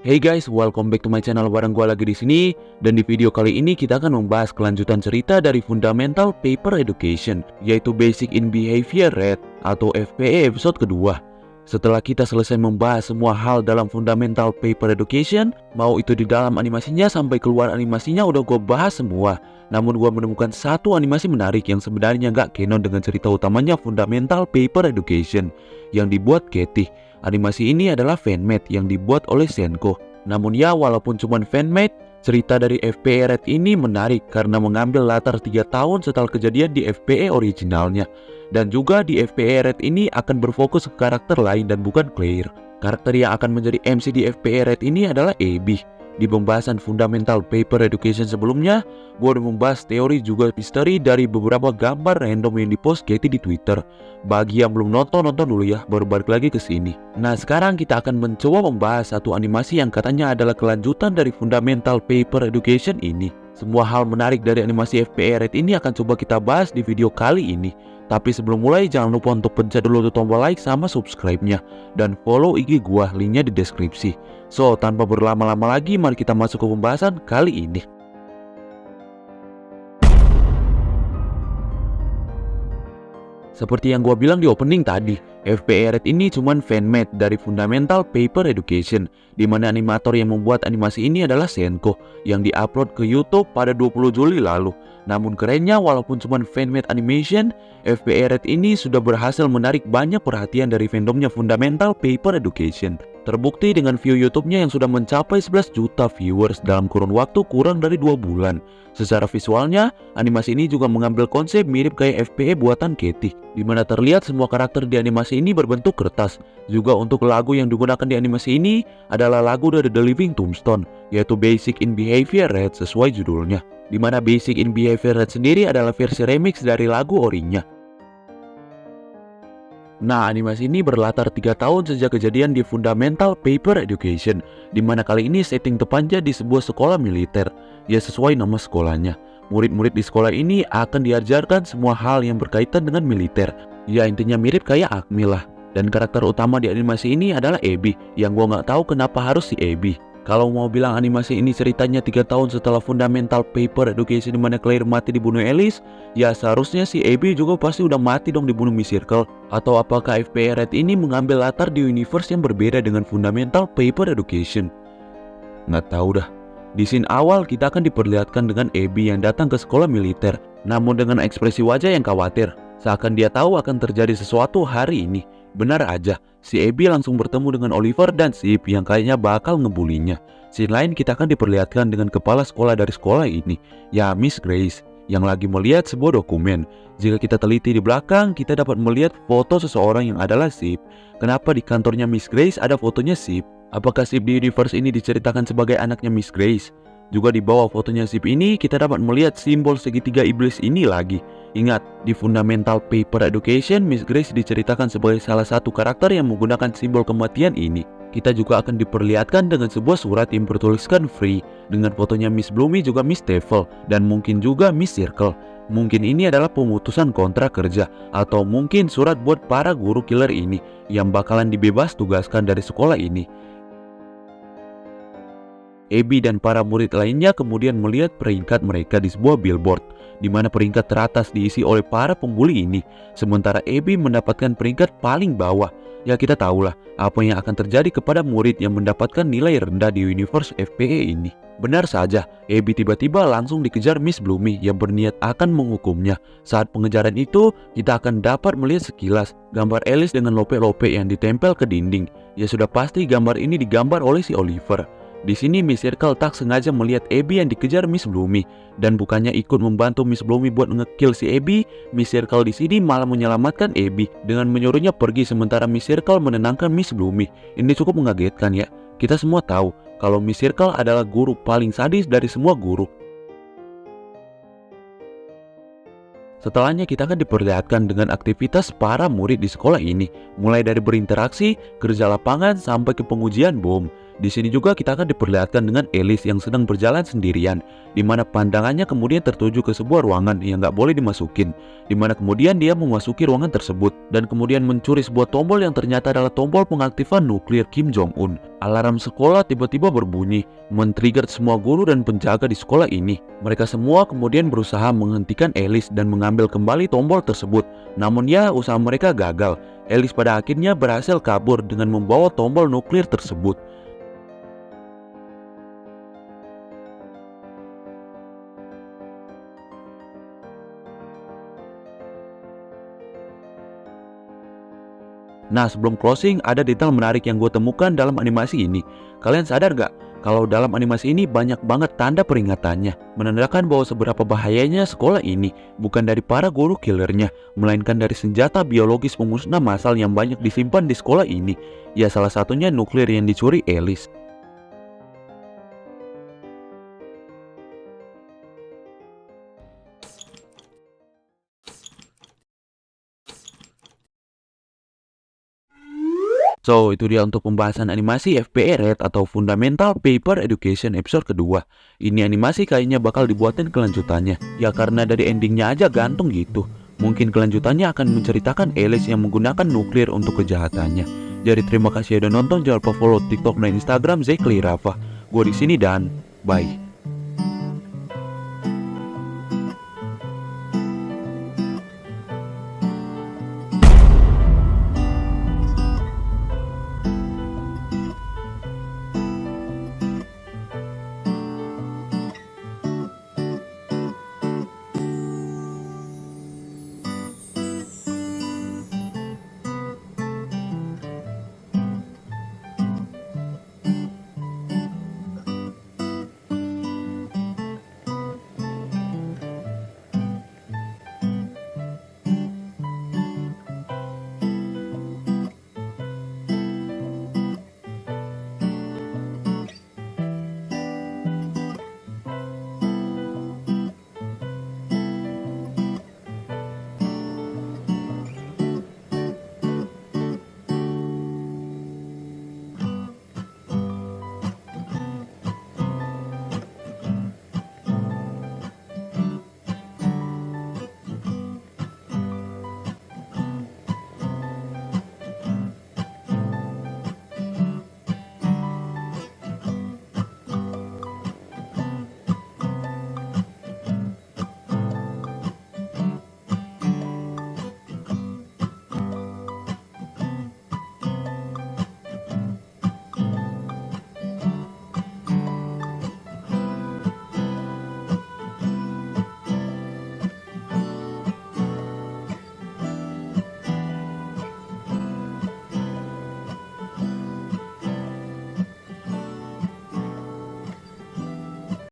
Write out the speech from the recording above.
Hey guys, welcome back to my channel. Bareng gua lagi di sini. Dan di video kali ini kita akan membahas kelanjutan cerita dari Fundamental Paper Education, yaitu Basic in Behavior Read atau FPE episode kedua. Setelah kita selesai membahas semua hal dalam Fundamental Paper Education, mau itu di dalam animasinya sampai keluar animasinya udah gue bahas semua. Namun gue menemukan satu animasi menarik yang sebenarnya nggak canon dengan cerita utamanya Fundamental Paper Education yang dibuat Katie. Animasi ini adalah fanmade yang dibuat oleh Senko. Namun ya, walaupun cuma fanmade, cerita dari FPE Red ini menarik karena mengambil latar 3 tahun setelah kejadian di FPE originalnya. Dan juga di FPE Red ini akan berfokus ke karakter lain dan bukan Claire. Karakter yang akan menjadi MC di FPE Red ini adalah Abby. Di pembahasan Fundamental Paper Education sebelumnya, gue udah membahas teori juga misteri dari beberapa gambar random yang dipost Katie di Twitter. Bagi yang belum nonton dulu ya, baru balik lagi ke sini. Nah, sekarang kita akan mencoba membahas satu animasi yang katanya adalah kelanjutan dari Fundamental Paper Education ini. Semua hal menarik dari animasi FPE Red ini akan coba kita bahas di video kali ini. Tapi sebelum mulai, jangan lupa untuk pencet dulu tombol like sama subscribe-nya. Dan follow IG gua, linknya di deskripsi. So, tanpa berlama-lama lagi, mari kita masuk ke pembahasan kali ini. Seperti yang gua bilang di opening tadi, FPE Red ini cuman fanmade dari Fundamental Paper Education, di mana animator yang membuat animasi ini adalah Senko, yang diupload ke YouTube pada 20 Juli lalu. Namun kerennya, walaupun cuman fanmade animation, FPE Red ini sudah berhasil menarik banyak perhatian dari fandomnya Fundamental Paper Education. Terbukti dengan view YouTube-nya yang sudah mencapai 11 juta viewers dalam kurun waktu kurang dari 2 bulan. Secara visualnya, animasi ini juga mengambil konsep mirip kayak FPE buatan Katie, di mana terlihat semua karakter di animasi ini berbentuk kertas. Juga untuk lagu yang digunakan di animasi ini adalah lagu dari The Living Tombstone, yaitu Basic in Behavior Red sesuai judulnya. Di mana Basic in Behavior Red sendiri adalah versi remix dari lagu orinya. Nah, animasi ini berlatar 3 tahun sejak kejadian di Fundamental Paper Education, di mana kali ini setting tepatnya di sebuah sekolah militer. Ya, sesuai nama sekolahnya. Murid-murid di sekolah ini akan diajarkan semua hal yang berkaitan dengan militer. Ya, intinya mirip kayak Akmil lah. Dan karakter utama di animasi ini adalah Abby, yang gua nggak tahu kenapa harus si Abby. Kalau mau bilang animasi ini ceritanya 3 tahun setelah Fundamental Paper Education di mana Claire mati dibunuh Alice, ya seharusnya si Abby juga pasti udah mati dong dibunuh Miss Circle. Atau apakah FPE Red ini mengambil latar di universe yang berbeda dengan Fundamental Paper Education? Nggak tahu dah. Di scene awal kita akan diperlihatkan dengan Abby yang datang ke sekolah militer, namun dengan ekspresi wajah yang khawatir, seakan dia tahu akan terjadi sesuatu hari ini. Benar aja, si Abby langsung bertemu dengan Oliver dan Sip yang kayaknya bakal ngebulinya. Scene lain kita akan diperlihatkan dengan kepala sekolah dari sekolah ini, ya Miss Grace, yang lagi melihat sebuah dokumen. Jika kita teliti di belakang, kita dapat melihat foto seseorang yang adalah Sip. Kenapa di kantornya Miss Grace ada fotonya Sip? Apakah Sip di universe ini diceritakan sebagai anaknya Miss Grace? Juga di bawah fotonya Sip ini, kita dapat melihat simbol segitiga iblis ini lagi. Ingat, di Fundamental Paper Education, Miss Grace diceritakan sebagai salah satu karakter yang menggunakan simbol kematian ini. Kita juga akan diperlihatkan dengan sebuah surat yang bertuliskan free, dengan fotonya Miss Bloomy juga Miss Devil, dan mungkin juga Miss Circle. Mungkin ini adalah pemutusan kontrak kerja, atau mungkin surat buat para guru killer ini, yang bakalan dibebas tugaskan dari sekolah ini. Abby dan para murid lainnya kemudian melihat peringkat mereka di sebuah billboard, di mana peringkat teratas diisi oleh para pembuli ini, sementara Abby mendapatkan peringkat paling bawah. Ya, kita tahulah apa yang akan terjadi kepada murid yang mendapatkan nilai rendah di universe FPE ini. Benar saja, Abby tiba-tiba langsung dikejar Miss Bloomy yang berniat akan menghukumnya. Saat pengejaran itu, kita akan dapat melihat sekilas gambar Alice dengan lope-lope yang ditempel ke dinding. Ya sudah pasti gambar ini digambar oleh si Oliver. Di sini Miss Circle tak sengaja melihat Abby yang dikejar Miss Bloomy, dan bukannya ikut membantu Miss Bloomy buat ngekill si Abby, Miss Circle di sini malah menyelamatkan Abby dengan menyuruhnya pergi sementara Miss Circle menenangkan Miss Bloomy. Ini cukup mengagetkan ya. Kita semua tahu kalau Miss Circle adalah guru paling sadis dari semua guru. Setelahnya kita akan diperlihatkan dengan aktivitas para murid di sekolah ini, mulai dari berinteraksi, kerja lapangan, sampai ke pengujian bom. Di sini juga kita akan diperlihatkan dengan Alice yang sedang berjalan sendirian, di mana pandangannya kemudian tertuju ke sebuah ruangan yang nggak boleh dimasukin, di mana kemudian dia memasuki ruangan tersebut dan kemudian mencuri sebuah tombol yang ternyata adalah tombol pengaktifan nuklir Kim Jong Un. Alarm sekolah tiba-tiba berbunyi, men-trigger semua guru dan penjaga di sekolah ini. Mereka semua kemudian berusaha menghentikan Alice dan mengambil kembali tombol tersebut. Namun ya, usaha mereka gagal. Alice pada akhirnya berhasil kabur dengan membawa tombol nuklir tersebut. Nah, sebelum closing, ada detail menarik yang gue temukan dalam animasi ini. Kalian sadar gak? Kalau dalam animasi ini banyak banget tanda peringatannya, menandakan bahwa seberapa bahayanya sekolah ini bukan dari para guru killernya, melainkan dari senjata biologis pemusnah massal yang banyak disimpan di sekolah ini. Ya, salah satunya nuklir yang dicuri Alice. So, itu dia untuk pembahasan animasi FPE Red atau Fundamental Paper Education episode kedua. Ini animasi kayaknya bakal dibuatin kelanjutannya. Ya karena dari endingnya aja gantung gitu. Mungkin kelanjutannya akan menceritakan Alice yang menggunakan nuklir untuk kejahatannya. Jadi terima kasih udah nonton, jangan lupa follow TikTok dan Instagram Zekli Rafa. Gue di sini dan bye.